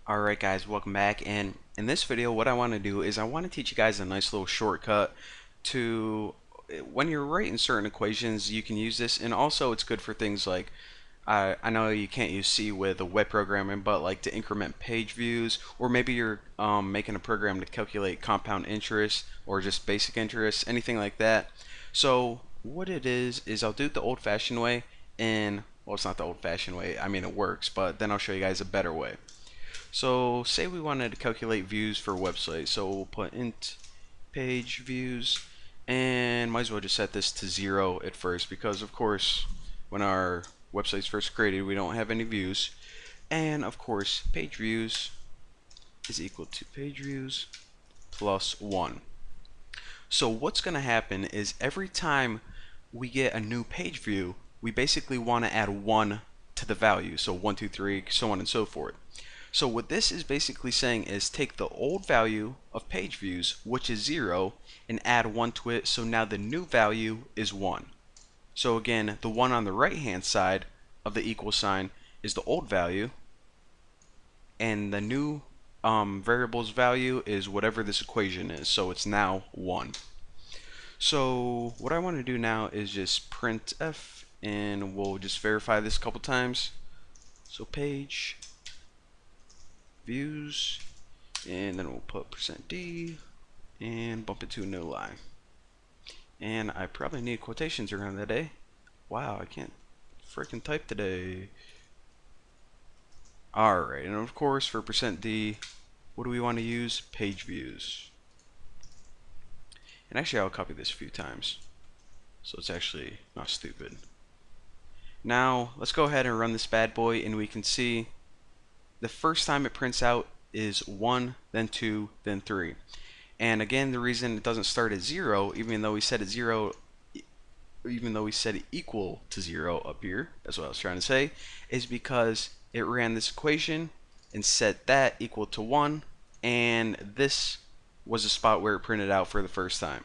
Alright guys, welcome back, and in this video what I want to do is I want to teach you guys a nice little shortcut to when you're writing certain equations. You can use this, and also it's good for things like I know you can't use C with web programming, but like to increment page views, or maybe you're making a program to calculate compound interest or just basic interest, anything like that. So what it is I'll do it the old-fashioned way, and well, it's not the old-fashioned way, I mean it works, but then I'll show you guys a better way. So say we wanted to calculate views for a website. So we'll put int page views, and might as well just set this to 0 at first, because of course when our website's first created we don't have any views. And of course page views is equal to page views plus 1. So what's going to happen is every time we get a new page view, we basically want to add 1 to the value. So 1, 2, 3, so on and so forth. So what this is basically saying is take the old value of page views, which is 0, and add 1 to it, so now the new value is 1. So again, the 1 on the right hand side of the equal sign is the old value, and the new variable's value is whatever this equation is, so it's now 1. So what I want to do now is just print f, and we'll just verify this a couple times. So page views, and then we'll put %d and bump it to a no line. And I probably need quotations around that day. Wow, I can't freaking type today. Alright, and of course for %d, what do we want to use? Page views. And actually I'll copy this a few times, so it's actually not stupid. Now let's go ahead and run this bad boy, and we can see the first time it prints out is 1, then 2, then 3. And again, the reason it doesn't start at 0, even though we set it 0, even though we set it equal to 0 up here, that's what I was trying to say, is because it ran this equation and set that equal to 1, and this was the spot where it printed out for the first time.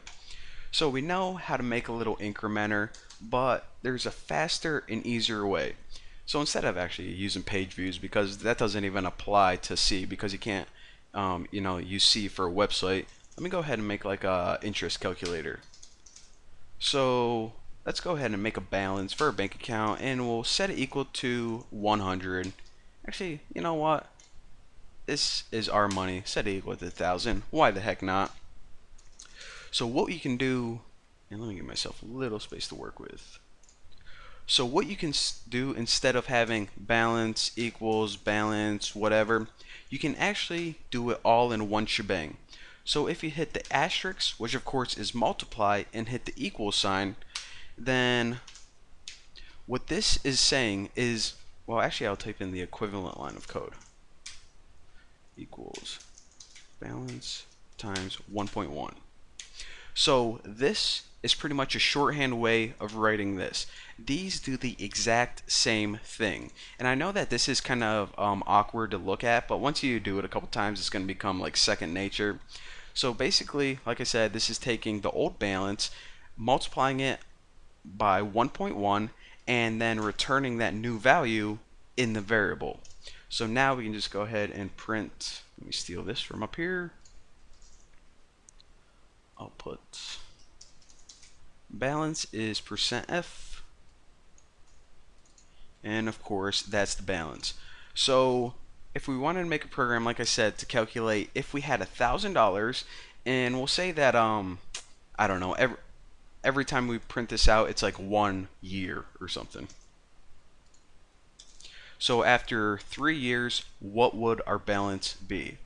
So we know how to make a little incrementer, but there's a faster and easier way. So instead of actually using page views, because that doesn't even apply to C, because you can't use C for a website, let me go ahead and make like a interest calculator. So let's go ahead and make a balance for a bank account, and we'll set it equal to 100. Actually, you know what? This is our money. Set it equal to 1,000. Why the heck not? So what you can do, and let me give myself a little space to work with. So what you can do, instead of having balance equals balance whatever, you can actually do it all in one shebang. So if you hit the asterisk, which of course is multiply, and hit the equal sign, then what this is saying is, well, actually I'll type in the equivalent line of code. Equals balance times 1.1. So this is pretty much a shorthand way of writing this. These do the exact same thing. And I know that this is kind of awkward to look at, but once you do it a couple times, it's going to become like second nature. So basically, like I said, this is taking the old balance, multiplying it by 1.1, and then returning that new value in the variable. So now we can just go ahead and print, let me steal this from up here. I'll put balance is %f, and of course that's the balance. So if we wanted to make a program, like I said, to calculate if we had $1,000, and we'll say that I don't know, every time we print this out it's like 1 year or something. So after 3 years, what would our balance be?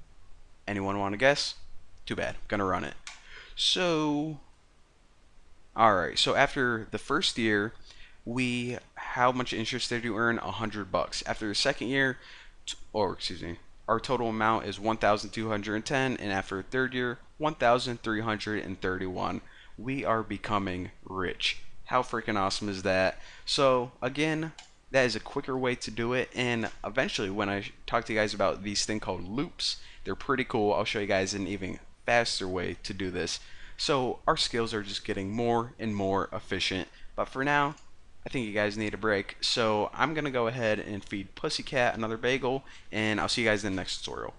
Anyone want to guess? Too bad, gonna run it. So alright, so after the first year, how much interest did you earn? $100. After the second year, our total amount is 1,210, and after the third year, 1,331. We are becoming rich. How freaking awesome is that? So again, that is a quicker way to do it, and eventually when I talk to you guys about these things called loops, they're pretty cool. I'll show you guys an even faster way to do this. So our skills are just getting more and more efficient, but for now I think you guys need a break. So I'm gonna go ahead and feed Pussycat another bagel, and I'll see you guys in the next tutorial.